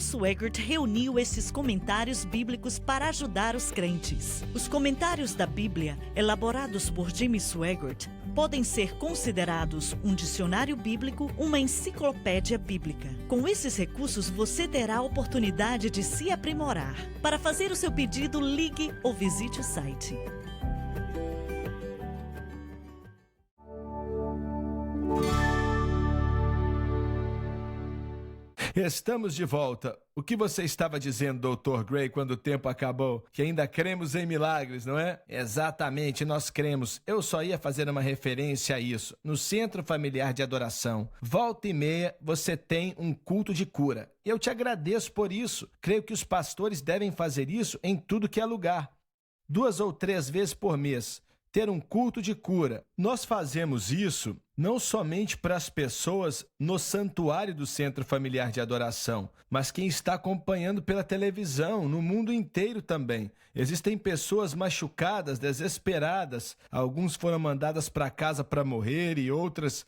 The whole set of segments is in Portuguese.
Swaggart reuniu esses comentários bíblicos para ajudar os crentes. Os comentários da Bíblia, elaborados por Jimmy Swaggart, podem ser considerados um dicionário bíblico, uma enciclopédia bíblica. Com esses recursos, você terá a oportunidade de se aprimorar. Para fazer o seu pedido, ligue ou visite o site. Estamos de volta. O que você estava dizendo, Dr. Gray, quando o tempo acabou? Que ainda cremos em milagres, não é? Exatamente, nós cremos. Eu só ia fazer uma referência a isso. No Centro Familiar de Adoração, volta e meia, você tem um culto de cura. Eu te agradeço por isso. Creio que os pastores devem fazer isso em tudo que é lugar. 2 ou 3 vezes por mês. Ter um culto de cura. Nós fazemos isso não somente para as pessoas no santuário do Centro Familiar de Adoração, mas quem está acompanhando pela televisão, no mundo inteiro também. Existem pessoas machucadas, desesperadas. Alguns foram mandadas para casa para morrer e outras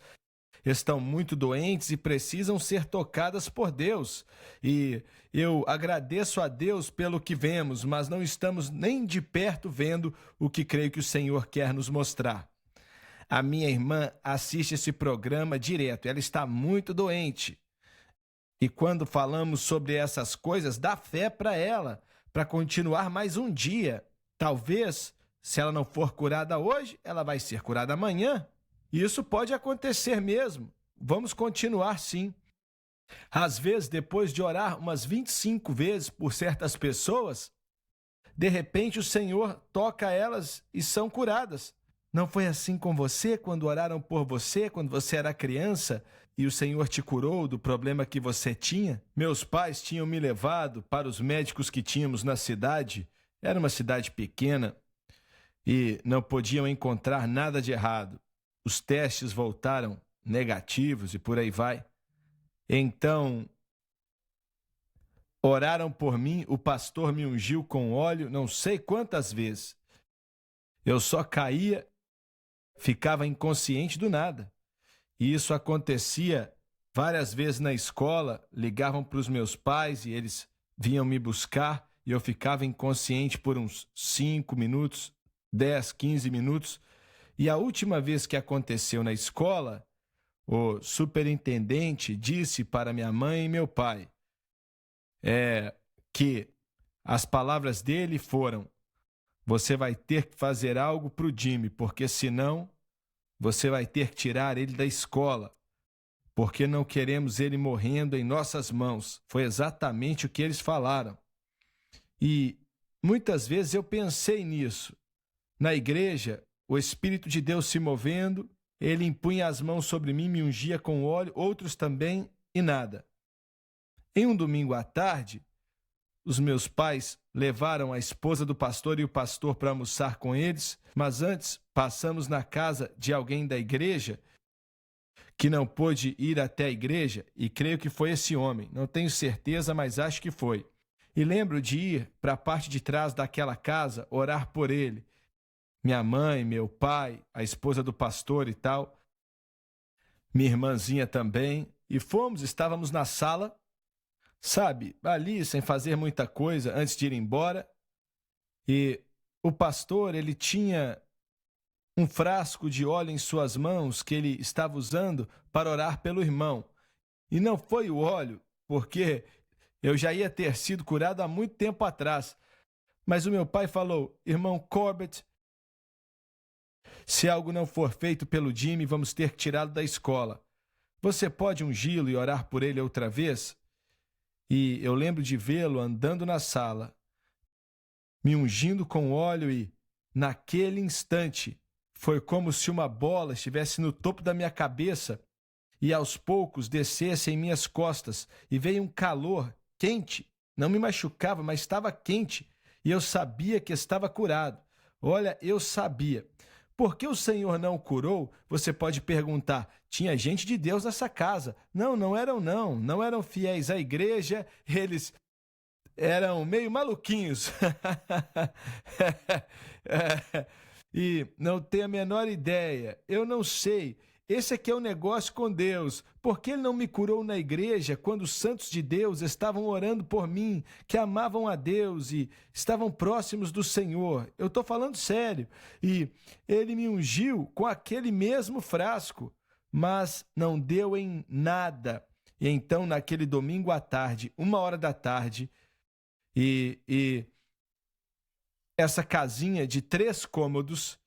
estão muito doentes e precisam ser tocadas por Deus. E eu agradeço a Deus pelo que vemos, mas não estamos nem de perto vendo o que creio que o Senhor quer nos mostrar. A minha irmã assiste esse programa direto, ela está muito doente. E quando falamos sobre essas coisas, dá fé para ela, para continuar mais um dia. Talvez, se ela não for curada hoje, ela vai ser curada amanhã. Isso pode acontecer mesmo. Vamos continuar sim. Às vezes, depois de orar umas 25 vezes por certas pessoas, de repente o Senhor toca elas e são curadas. Não foi assim com você quando oraram por você, quando você era criança e o Senhor te curou do problema que você tinha? Meus pais tinham me levado para os médicos que tínhamos na cidade. Era uma cidade pequena e não podiam encontrar nada de errado. Os testes voltaram negativos e por aí vai. Então, oraram por mim, o pastor me ungiu com óleo não sei quantas vezes. Eu só caía, ficava inconsciente do nada. E isso acontecia várias vezes na escola, ligavam para os meus pais e eles vinham me buscar e eu ficava inconsciente por uns 5 minutos, 10, 15 minutos. E a última vez que aconteceu na escola, o superintendente disse para minha mãe e meu pai que as palavras dele foram: você vai ter que fazer algo para o Jimmy, porque senão você vai ter que tirar ele da escola, porque não queremos ele morrendo em nossas mãos. Foi exatamente o que eles falaram. E muitas vezes eu pensei nisso. Na igreja, o Espírito de Deus se movendo, ele impunha as mãos sobre mim, me ungia com óleo, outros também, e nada. Em um domingo à tarde, os meus pais levaram a esposa do pastor e o pastor para almoçar com eles, mas antes passamos na casa de alguém da igreja que não pôde ir até a igreja, e creio que foi esse homem, não tenho certeza, mas acho que foi. E lembro de ir para a parte de trás daquela casa, orar por ele. Minha mãe, meu pai, a esposa do pastor e tal, minha irmãzinha também, e estávamos na sala, sabe, ali sem fazer muita coisa antes de ir embora, e o pastor, ele tinha um frasco de óleo em suas mãos que ele estava usando para orar pelo irmão. E não foi o óleo, porque eu já ia ter sido curado há muito tempo atrás, mas o meu pai falou: irmão Corbett, se algo não for feito pelo Jimmy, vamos ter que tirá-lo da escola. Você pode ungí-lo e orar por ele outra vez? E eu lembro de vê-lo andando na sala, me ungindo com óleo e, naquele instante, foi como se uma bola estivesse no topo da minha cabeça e aos poucos descesse em minhas costas e veio um calor quente. Não me machucava, mas estava quente e eu sabia que estava curado. Olha, eu sabia. Por que o Senhor não o curou? Você pode perguntar. Tinha gente de Deus nessa casa. Não eram fiéis à igreja, eles eram meio maluquinhos. E não tenho a menor ideia. Eu não sei. esse aqui é o negócio com Deus. Por que Ele não me curou na igreja quando os santos de Deus estavam orando por mim, que amavam a Deus e estavam próximos do Senhor? Eu estou falando sério. E Ele me ungiu com aquele mesmo frasco, mas não deu em nada. E então, naquele domingo à tarde, 1h da tarde, e essa casinha de 3 cômodos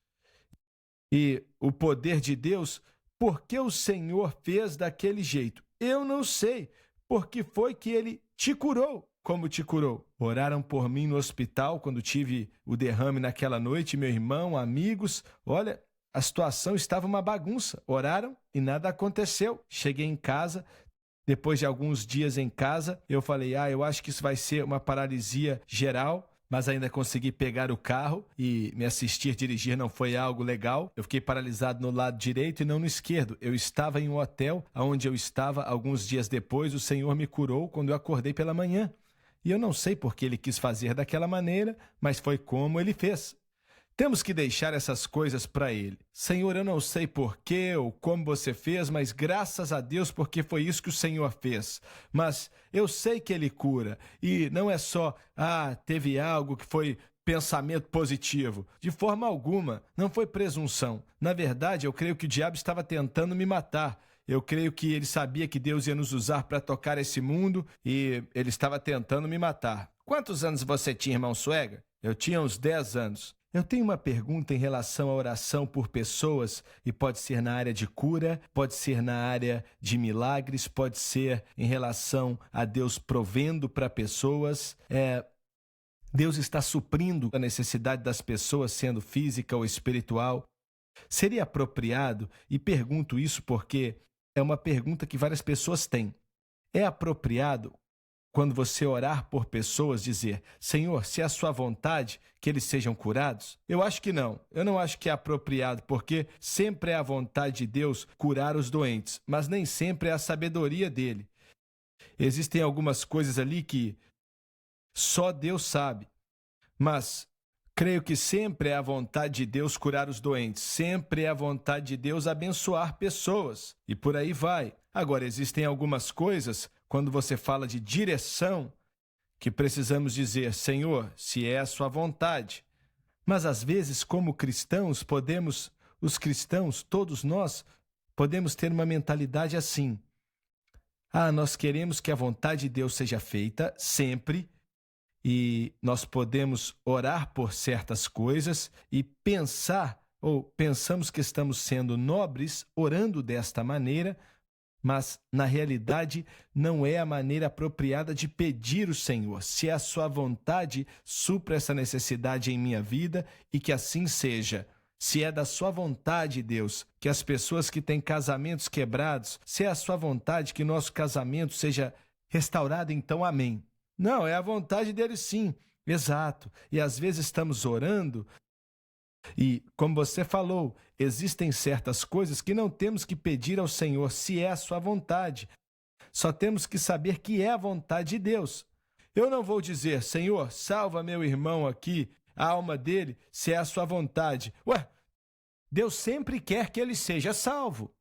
e o poder de Deus, por que o Senhor fez daquele jeito? Eu não sei, porque foi que Ele te curou como te curou. Oraram por mim no hospital quando tive o derrame naquela noite, meu irmão, amigos. Olha, a situação estava uma bagunça. Oraram e nada aconteceu. Cheguei em casa. Depois de alguns dias em casa, eu falei, eu acho que isso vai ser uma paralisia geral, mas ainda consegui pegar o carro e me assistir dirigir não foi algo legal. Eu fiquei paralisado no lado direito e não no esquerdo. Eu estava em um hotel, onde eu estava alguns dias depois, o Senhor me curou quando eu acordei pela manhã. E eu não sei por que Ele quis fazer daquela maneira, mas foi como Ele fez. Temos que deixar essas coisas para Ele. Senhor, eu não sei porquê ou como você fez, mas graças a Deus porque foi isso que o Senhor fez. Mas eu sei que Ele cura. E não é só, teve algo que foi pensamento positivo. De forma alguma, não foi presunção. Na verdade, eu creio que o diabo estava tentando me matar. Eu creio que ele sabia que Deus ia nos usar para tocar esse mundo e ele estava tentando me matar. Quantos anos você tinha, irmão Suega? Eu tinha uns 10 anos. Eu tenho uma pergunta em relação à oração por pessoas, e pode ser na área de cura, pode ser na área de milagres, pode ser em relação a Deus provendo para pessoas. Deus está suprindo a necessidade das pessoas, sendo física ou espiritual. Seria apropriado, e pergunto isso porque é uma pergunta que várias pessoas têm, é apropriado quando você orar por pessoas, dizer, Senhor, se é a sua vontade que eles sejam curados? Eu acho que não. Eu não acho que é apropriado, porque sempre é a vontade de Deus curar os doentes, mas nem sempre é a sabedoria dele. Existem algumas coisas ali que só Deus sabe, mas creio que sempre é a vontade de Deus curar os doentes, sempre é a vontade de Deus abençoar pessoas, e por aí vai. Agora, existem algumas coisas, quando você fala de direção, que precisamos dizer, Senhor, se é a sua vontade. Mas às vezes, como cristãos, os cristãos, todos nós, podemos ter uma mentalidade assim. Nós queremos que a vontade de Deus seja feita sempre, e nós podemos orar por certas coisas e pensar, ou pensamos que estamos sendo nobres orando desta maneira, mas, na realidade, não é a maneira apropriada de pedir o Senhor. Se é a sua vontade, supra essa necessidade em minha vida e que assim seja. Se é da sua vontade, Deus, que as pessoas que têm casamentos quebrados, se é a sua vontade que nosso casamento seja restaurado, então amém. Não, é a vontade dele sim, exato. E às vezes estamos orando e, como você falou, existem certas coisas que não temos que pedir ao Senhor se é a sua vontade. Só temos que saber que é a vontade de Deus. Eu não vou dizer, Senhor, salva meu irmão aqui, a alma dele, se é a sua vontade. Deus sempre quer que ele seja salvo.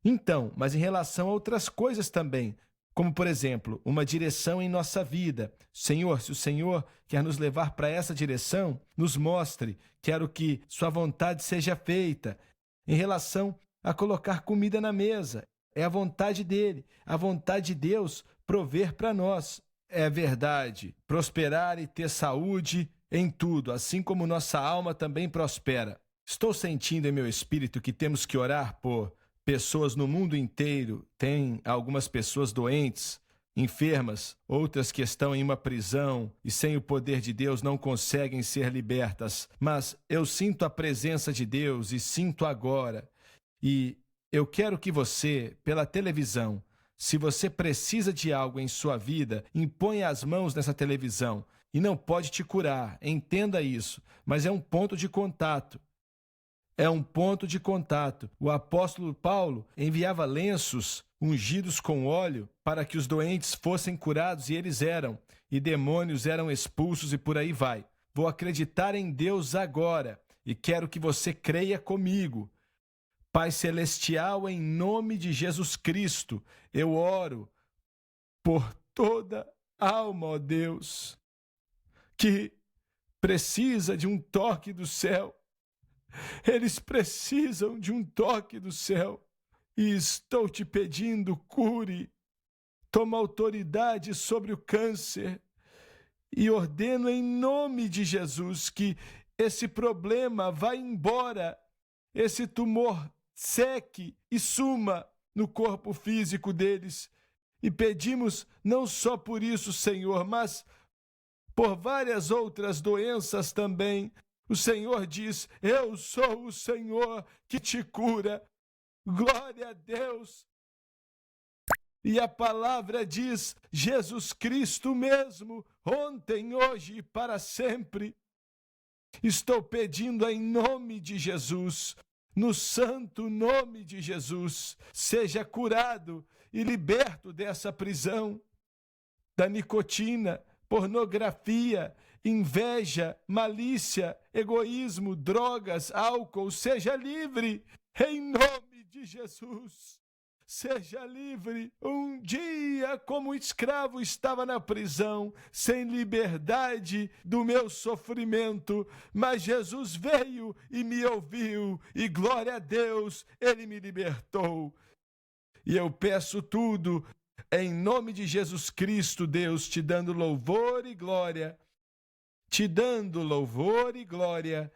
Então, mas em relação a outras coisas também, como, por exemplo, uma direção em nossa vida. Senhor, se o Senhor quer nos levar para essa direção, nos mostre, quero que sua vontade seja feita. Em relação a colocar comida na mesa, é a vontade dele, a vontade de Deus prover para nós. É verdade, prosperar e ter saúde em tudo, assim como nossa alma também prospera. Estou sentindo em meu espírito que temos que orar por pessoas no mundo inteiro. Tem algumas pessoas doentes, enfermas, outras que estão em uma prisão e sem o poder de Deus não conseguem ser libertas. Mas eu sinto a presença de Deus e sinto agora. E eu quero que você, pela televisão, se você precisa de algo em sua vida, imponha as mãos nessa televisão. E não pode te curar, entenda isso, mas é um ponto de contato. É um ponto de contato. O apóstolo Paulo enviava lenços ungidos com óleo para que os doentes fossem curados, e eles eram, e demônios eram expulsos, e por aí vai. Vou acreditar em Deus agora e quero que você creia comigo. Pai Celestial, em nome de Jesus Cristo, eu oro por toda alma, ó Deus, que precisa de um toque do céu. Eles precisam de um toque do céu. E estou te pedindo, cure, toma autoridade sobre o câncer e ordeno em nome de Jesus que esse problema vá embora, esse tumor seque e suma no corpo físico deles. E pedimos não só por isso, Senhor, mas por várias outras doenças também. O Senhor diz: eu sou o Senhor que te cura. Glória a Deus. E a palavra diz: Jesus Cristo mesmo, ontem, hoje e para sempre. Estou pedindo em nome de Jesus, no santo nome de Jesus, seja curado e liberto dessa prisão, da nicotina, pornografia, inveja, malícia, egoísmo, drogas, álcool. Seja livre em nome de Jesus. Seja livre. Um dia, como escravo, estava na prisão, sem liberdade do meu sofrimento, mas Jesus veio e me ouviu, e glória a Deus, Ele me libertou. E eu peço tudo em nome de Jesus Cristo, Deus, te dando louvor e glória, te dando louvor e glória.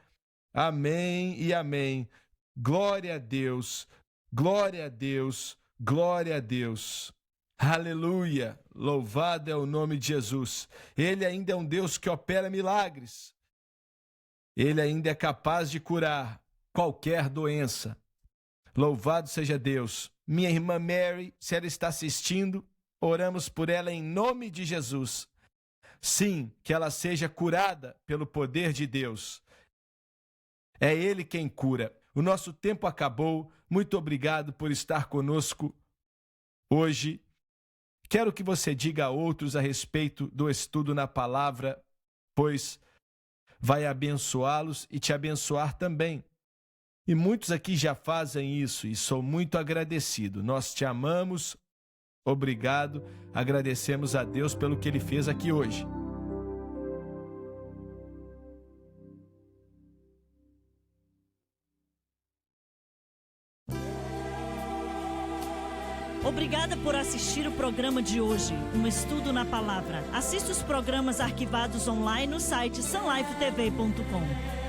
Amém e amém. Glória a Deus, glória a Deus, glória a Deus. Aleluia, louvado é o nome de Jesus. Ele ainda é um Deus que opera milagres. Ele ainda é capaz de curar qualquer doença. Louvado seja Deus. Minha irmã Mary, se ela está assistindo, oramos por ela em nome de Jesus. Sim, que ela seja curada pelo poder de Deus. É Ele quem cura. O nosso tempo acabou. Muito obrigado por estar conosco hoje. Quero que você diga a outros a respeito do estudo na palavra, pois vai abençoá-los e te abençoar também. E muitos aqui já fazem isso e sou muito agradecido. Nós te amamos, obrigado, agradecemos a Deus pelo que Ele fez aqui hoje. Obrigada por assistir o programa de hoje, um estudo na palavra. Assista os programas arquivados online no site sunlifetv.com.